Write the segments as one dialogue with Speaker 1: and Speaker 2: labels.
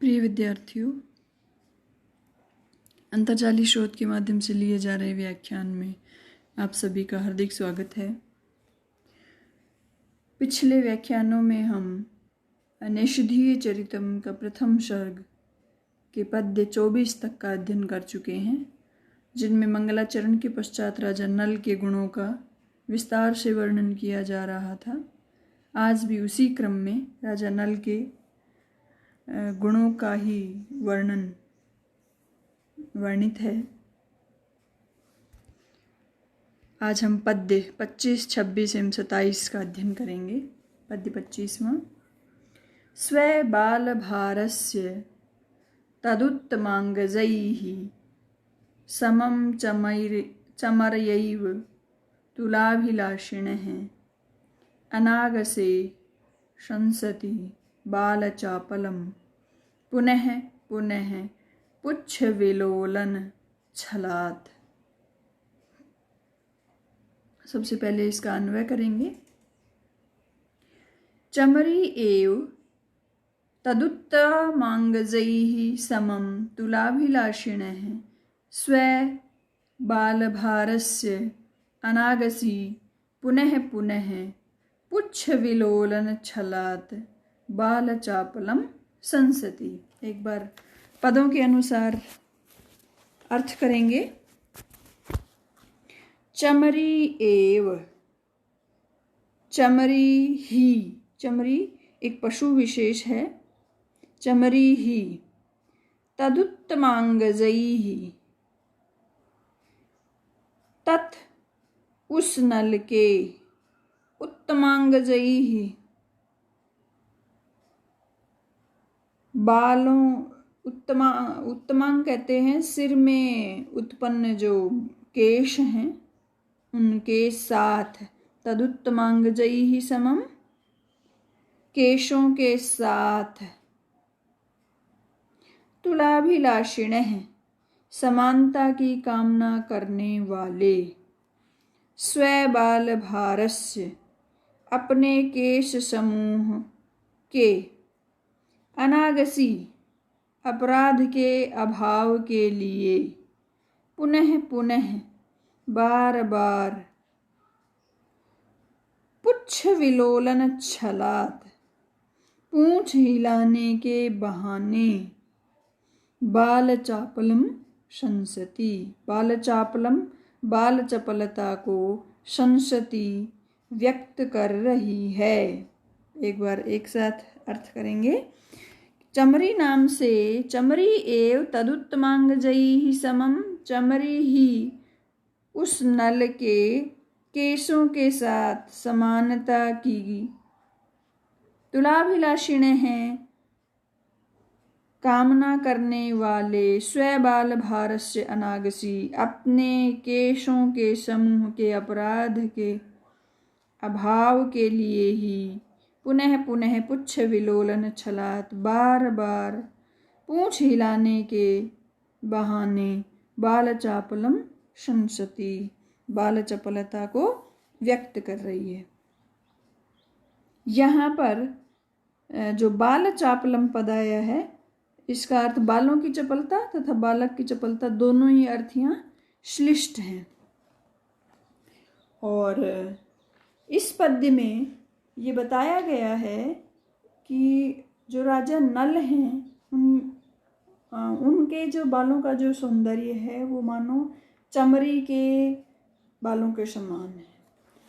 Speaker 1: प्रिय विद्यार्थियों, अंतर्जालीय स्रोत के माध्यम से लिए जा रहे व्याख्यान में आप सभी का हार्दिक स्वागत है। पिछले व्याख्यानों में हम नैषधीय चरितम का प्रथम सर्ग के पद्य 24 तक का अध्ययन कर चुके हैं, जिनमें मंगलाचरण के पश्चात राजा नल के गुणों का विस्तार से वर्णन किया जा रहा था। आज भी उसी क्रम में राजा नल के गुणों का ही वर्णित है। आज हम पद्य 25, 26 एवं 27 का अध्ययन करेंगे। पद्य 25वां। स्वे बाल भारस्य तदुत्तमांगजैः समं चमरयैव तुलाभिलाषिणः अनागसे शंसति बालचापलम पुनः पुनः पुच्छ विलोलन छलात्। सबसे पहले इसका अन्वय करेंगे। चमरी एव तदुत्तमांगजैः समं तुलाभिलाषिणः स्वे बालभारस्य अनागसी पुनः पुनः पुच्छ विलोलन छलात् बालचापलम संसति। एक बार पदों के अनुसार अर्थ करेंगे। चमरी एव, चमरी ही, चमरी एक पशु विशेष है। चमरी ही तदुत्तमांगजैः तत् उस नल के, उत्तमांगजैः बालों, उत्तमांग कहते हैं सिर में उत्पन्न जो केश हैं उनके साथ। तदुत्तमांगजैः समम केशों के साथ। तुलाभिलाषिणः समानता की कामना करने वाले। स्वे बाल भारस्य अपने केश समूह के। अनागसी अपराध के अभाव के लिए। पुनः पुनः बार बार। पुच्छ विलोलन छलात् पूंछ हिलाने के बहाने। बालचापलम शंसति, बालचापलम बाल चपलता को शंसति व्यक्त कर रही है। एक बार एक साथ अर्थ करेंगे। चमरी नाम से चमरी एव तदुत्तमांगजैः समम, चमरी ही उस नल के केशों के साथ समानता की। तुलाभिलाषिण हैं कामना करने वाले। स्वे बाल भारस्य अनागसी अपने केशों के समूह के अपराध के अभाव के लिए ही। पुनः पुनः पुच्छ विलोलन छलात् बार बार पूंछ हिलाने के बहाने। बालचापलम शंसति बाल चपलता को व्यक्त कर रही है। यहाँ पर जो बालचापलम पद आया है इसका अर्थ बालों की चपलता तथा बालक की चपलता, दोनों ही अर्थ यहाँ श्लिष्ट हैं। और इस पद्य में ये बताया गया है कि जो राजा नल हैं उनके जो बालों का जो सौंदर्य है वो मानो चमरी के बालों के समान है।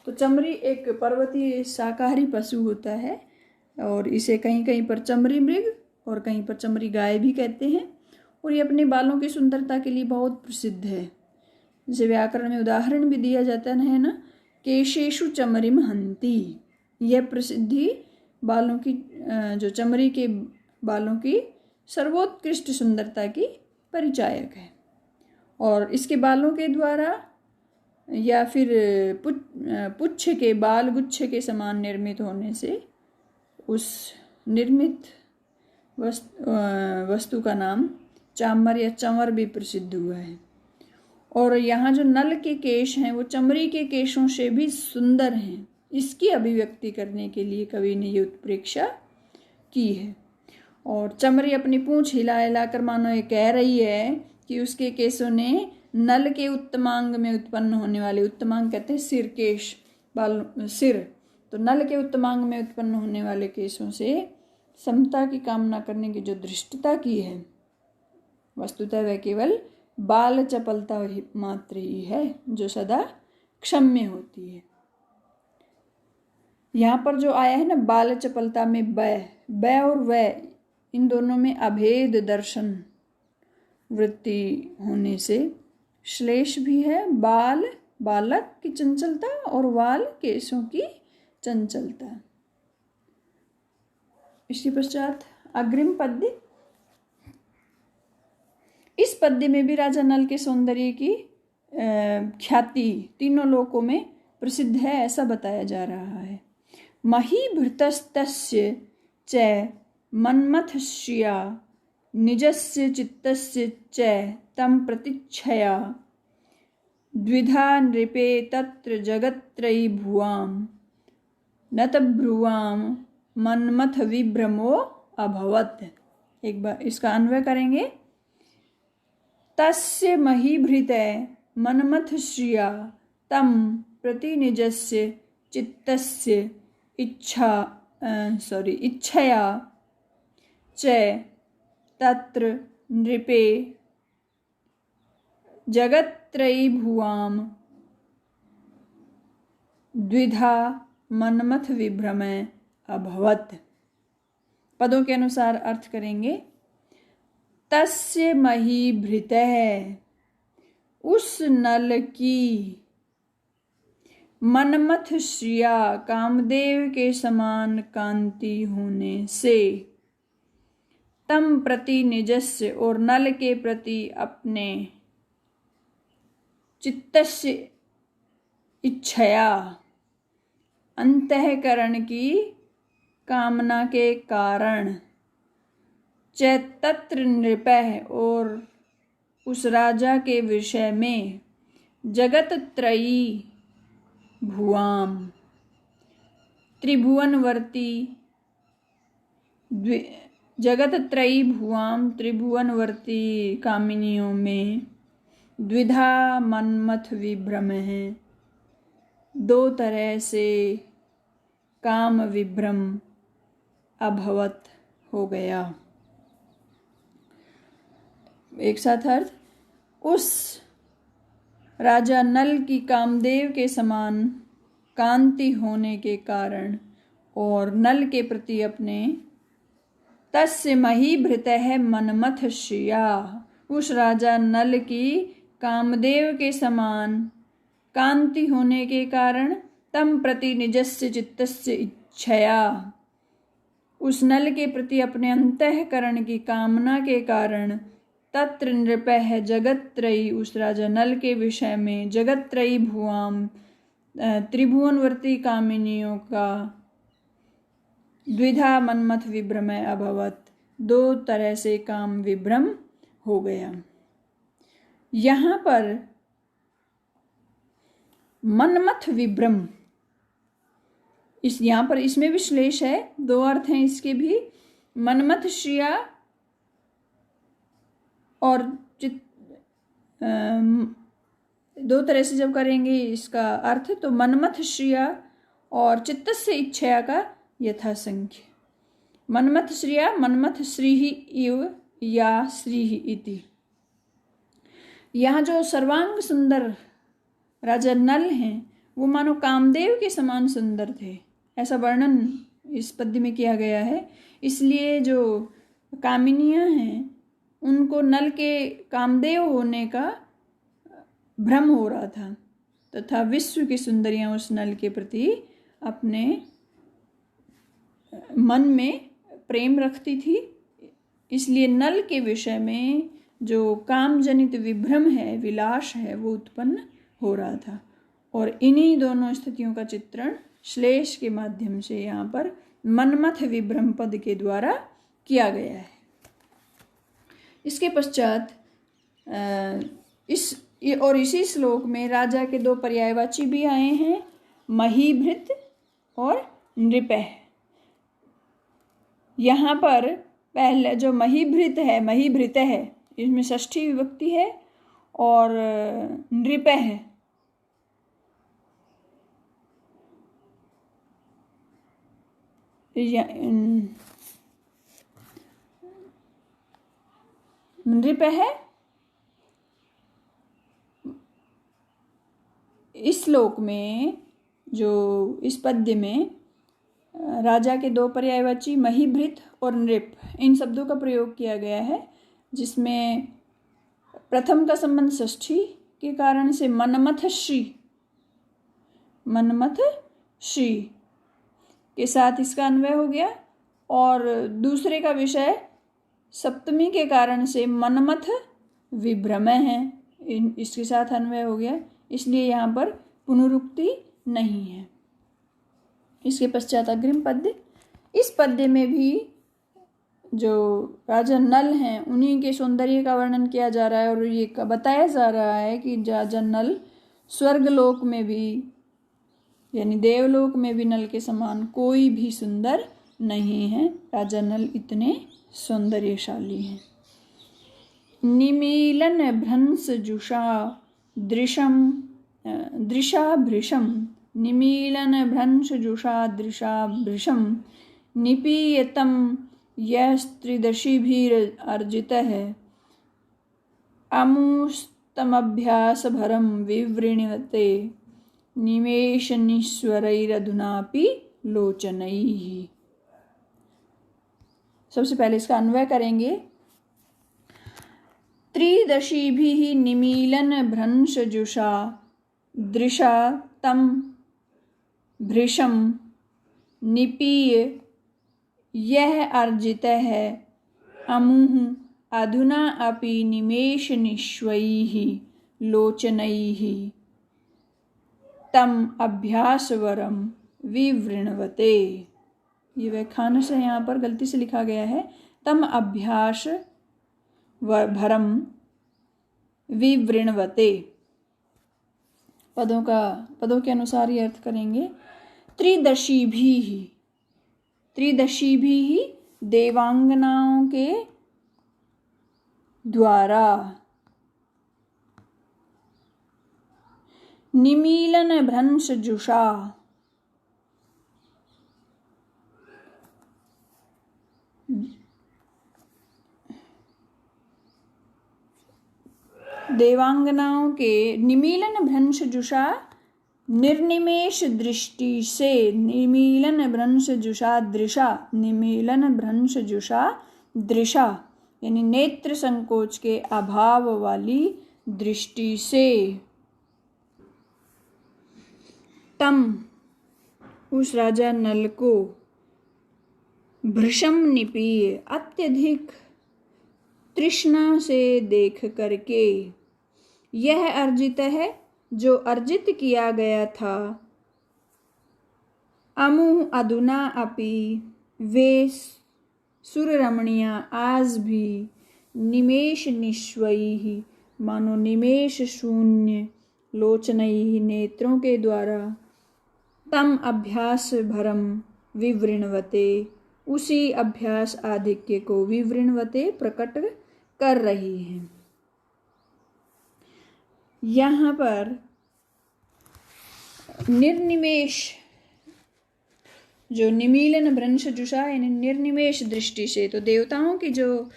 Speaker 1: तो चमरी एक पर्वतीय शाकाहारी पशु होता है और इसे कहीं कहीं पर चमरी मृग और कहीं पर चमरी गाय भी कहते हैं। और ये अपने बालों की सुंदरता के लिए बहुत प्रसिद्ध है। जैसे व्याकरण में उदाहरण भी दिया जाता है ना, केशेषु चमरीम हंति। यह प्रसिद्धि बालों की, जो चमड़ी के बालों की सर्वोत्कृष्ट सुंदरता की परिचायक है। और इसके बालों के द्वारा या फिर पुच्छ के बाल गुच्छ के समान निर्मित होने से उस निर्मित वस्तु का नाम चामर या चंवर भी प्रसिद्ध हुआ है। और यहाँ जो नल के केश हैं वो चमड़ी के केशों से भी सुंदर हैं। इसकी अभिव्यक्ति करने के लिए कवि ने ये उत्प्रेक्षा की है। और चमरी अपनी पूंछ हिला हिलाकर मानो ये कह रही है कि उसके केशों ने नल के उत्तमांग में उत्पन्न होने वाले, उत्तमांग कहते हैं सिर, केश, बाल, सिर, तो नल के उत्तमांग में उत्पन्न होने वाले केशों से समता की कामना करने की जो धृष्टता की है, वस्तुतः वह केवल बाल चपलता मात्र ही है जो सदा क्षम्य होती है। यहाँ पर जो आया है ना बाल चपलता में ब और वह, इन दोनों में अभेद दर्शन वृत्ति होने से श्लेष भी है, बाल बालक की चंचलता और वाल केशों की चंचलता। इसके पश्चात अग्रिम पद्य। इस पद्य में भी राजा नल के सौंदर्य की ख्याति तीनों लोकों में प्रसिद्ध है ऐसा बताया जा रहा है। महीभृतस्तस्य च मन्मथश्रिया निजस्य चित्तस्य च तं प्रतिच्छया द्विधा नृपे तत्र जगत्त्रयी भुवां नतभ्रुवां मन्मथ विभ्रमो अभवत्। एक बार इसका अन्वय करेंगे। तस्य महीभृत मन्मथश्रिया तं प्रति निजस्य चित्तस्य इच्छया च तत्र नृपे जगत्त्रयी भुवां द्विधा मन्मथ विभ्रमः अभवत्। पदों के अनुसार अर्थ करेंगे। तस्य महीभृतः, उस नल की, मन्मथ श्रिया, कामदेव के समान कांति होने से, तम प्रति निजस्य, और नल के प्रति अपने, चित्तस्य इच्छया, अंतःकरण की कामना के कारण, च तत्र नृपः, और उस राजा के विषय में, जगतत्रयी भुवाम, त्रिभुवनवर्ती, जगतत्रयी भुवाम त्रिभुवनवर्ती कामिनियों में, द्विधा मन्मथ विभ्रम है, दो तरह से काम विभ्रम अभवत हो गया। एक साथ अर्थ। उस राजा नल की कामदेव के समान कांति होने के कारण और नल के प्रति अपने, तस्य महीभृतः मन्मथ श्रिया, उस राजा नल की कामदेव के समान कांति होने के कारण, तम प्रति निजस्य चित्तस्य इच्छया, उस नल के प्रति अपने अंतःकरण की कामना के कारण, तत्र नृपः जगत्त्रयी, उस राजा नल के विषय में, जगत्त्रयी भुवाम त्रिभुवनवर्ती कामिनियों का, द्विधा मन्मथ विभ्रम अभवत, दो तरह से काम विभ्रम हो गया। यहाँ पर मन्मथ विभ्रम, यहाँ पर इसमें विश्लेष है, दो अर्थ हैं इसके भी। मन्मथ श्रिया और दो तरह से जब करेंगे इसका अर्थ, तो मन्मथ श्रिया और चित्तस्य इच्छया का यथासंख्य। मन्मथ श्रिया, मन्मथ श्रीहि इव या श्रीहि इति। यहाँ जो सर्वांग सुंदर राजा नल हैं वो मानो कामदेव के समान सुंदर थे, ऐसा वर्णन इस पद्य में किया गया है। इसलिए जो कामिनियाँ हैं उनको नल के कामदेव होने का भ्रम हो रहा था, तथा विश्व की सुंदरियाँ उस नल के प्रति अपने मन में प्रेम रखती थी। इसलिए नल के विषय में जो काम जनित विभ्रम है, विलास है, वो उत्पन्न हो रहा था। और इन्हीं दोनों स्थितियों का चित्रण श्लेष के माध्यम से यहाँ पर मन्मथ विभ्रम पद के द्वारा किया गया है। इसके पश्चात इसी श्लोक में राजा के दो पर्यायवाची भी आए हैं, महीभृत और नृपः। यहाँ पर पहले जो महीभृत है, महीभृत है, इसमें षष्ठी विभक्ति है और नृप है। नृप है। इस श्लोक में जो इस पद्य में राजा के दो पर्यायवाची महीभृत और नृप, इन शब्दों का प्रयोग किया गया है, जिसमें प्रथम का संबंध षष्ठी के कारण से मनमथ श्री के साथ इसका अन्वय हो गया, और दूसरे का विषय सप्तमी के कारण से मनमथ विभ्रमः है, इसके साथ अन्वय हो गया, इसलिए यहाँ पर पुनरुक्ति नहीं है। इसके पश्चात अग्रिम पद्य। इस पद्य में भी जो राजा नल हैं उन्हीं के सौंदर्य का वर्णन किया जा रहा है, और ये बताया जा रहा है कि राजा नल स्वर्गलोक में भी यानी देवलोक में भी नल के समान कोई भी सुंदर नहीं है। राजा नल इतने सौंदर्यशाली हैं। निमीलन भ्रंश जुषा दृशा भृशम, निमीलन भ्रंश जुषा दृशा भृशम, निपीयतम यस्त्रिदशीभिर अर्जितः, अमुस्तमभ्यास भरम विवृण्वते, निमेषनिश्वरैरधुनापि लोचनैः। सबसे पहले इसका अन्वय करेंगे। त्रिदशीभिः निमीलन भ्रंश जुषा दृशा तम भृशम, निपीय यह अर्जित है, अमुः अधुना अपि निमेष निश्वैः लोचनैः, तम अभ्यासवरम विवृण्वते। ये व्याख्यान से यहाँ पर गलती से लिखा गया है, तम अभ्यास भरम विवृण्वते। पदों के अनुसार ये अर्थ करेंगे। त्रिदशीभिः देवांगनाओं के द्वारा, निमीलन भ्रंश जुषा देवांगनाओं के, निमीलन भ्रंश जुषा निर्निमेष दृष्टि से, निमीलन भ्रंश जुषा दृशा, निमीलन भ्रंश जुषा दृशा यानी नेत्र संकोच के अभाव वाली दृष्टि से, तम उस राजा नल को, भृशम निपीय अत्यधिक तृष्णा से देख करके, यह अर्जित है जो अर्जित किया गया था, अमुः अधुना अपि वे सुररमणियां आज भी, निमेष निश्वैः मानो निमेष शून्य, लोचनैः नेत्रों के द्वारा, तम अभ्यास भरम विवृण्वते उसी अभ्यास आधिक्य को, विवृण्वते प्रकट कर रही है। यहाँ पर निर्निमेष, जो निमीलन भ्रंश जुषा यानी निर्निमेष दृष्टि से, तो देवताओं की जो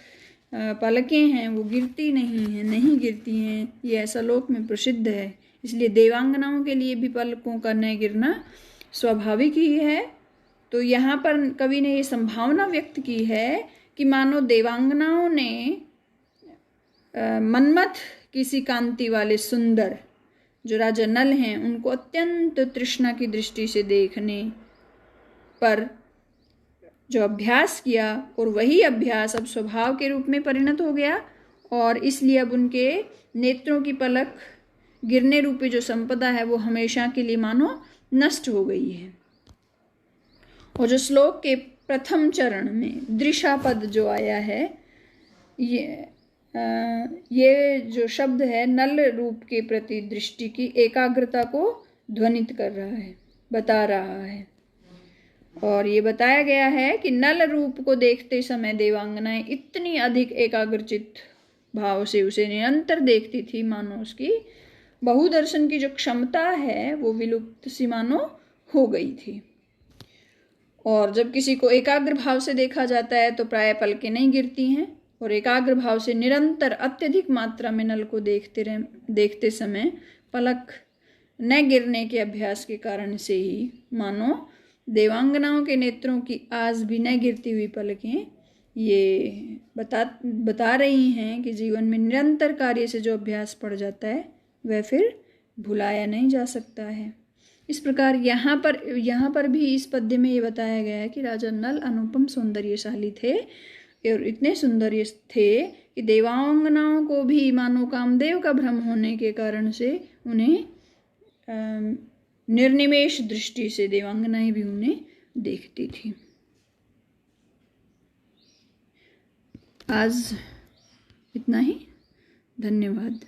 Speaker 1: पलकें हैं वो गिरती नहीं गिरती हैं, ये ऐसा लोक में प्रसिद्ध है। इसलिए देवांगनाओं के लिए भी पलकों का न गिरना स्वाभाविक ही है। तो यहाँ पर कवि ने ये संभावना व्यक्त की है कि मानो देवांगनाओं ने मनमथ किसी कांति वाले सुंदर जो राजा नल हैं उनको अत्यंत तृष्णा की दृष्टि से देखने पर जो अभ्यास किया, और वही अभ्यास अब स्वभाव के रूप में परिणत हो गया, और इसलिए अब उनके नेत्रों की पलक गिरने रूपी जो संपदा है वो हमेशा के लिए मानो नष्ट हो गई है। और जो श्लोक के प्रथम चरण में दृशा पद जो आया है, ये जो शब्द है नल रूप के प्रति दृष्टि की एकाग्रता को ध्वनित कर रहा है, बता रहा है। और ये बताया गया है कि नल रूप को देखते समय देवांगनाएं इतनी अधिक एकाग्रचित भाव से उसे निरंतर देखती थी, मानो उसकी बहुदर्शन की जो क्षमता है वो विलुप्त सी मानो हो गई थी। और जब किसी को एकाग्र भाव से देखा जाता है तो प्राय पलकें नहीं गिरती हैं, और एकाग्र भाव से निरंतर अत्यधिक मात्रा में नल को देखते समय पलक न गिरने के अभ्यास के कारण से ही मानो देवांगनाओं के नेत्रों की आज भी न गिरती हुई पलकें ये बता रही हैं कि जीवन में निरंतर कार्य से जो अभ्यास पड़ जाता है वह फिर भुलाया नहीं जा सकता है। इस प्रकार यहाँ पर भी इस पद्य में ये बताया गया है कि राजा नल अनुपम सौंदर्यशाली थे और इतने सुंदर थे कि देवांगनाओं को भी मानो कामदेव का भ्रम होने के कारण से उन्हें निर्निमेष दृष्टि से देवांगनाएं भी उन्हें देखती थी। आज इतना ही, धन्यवाद।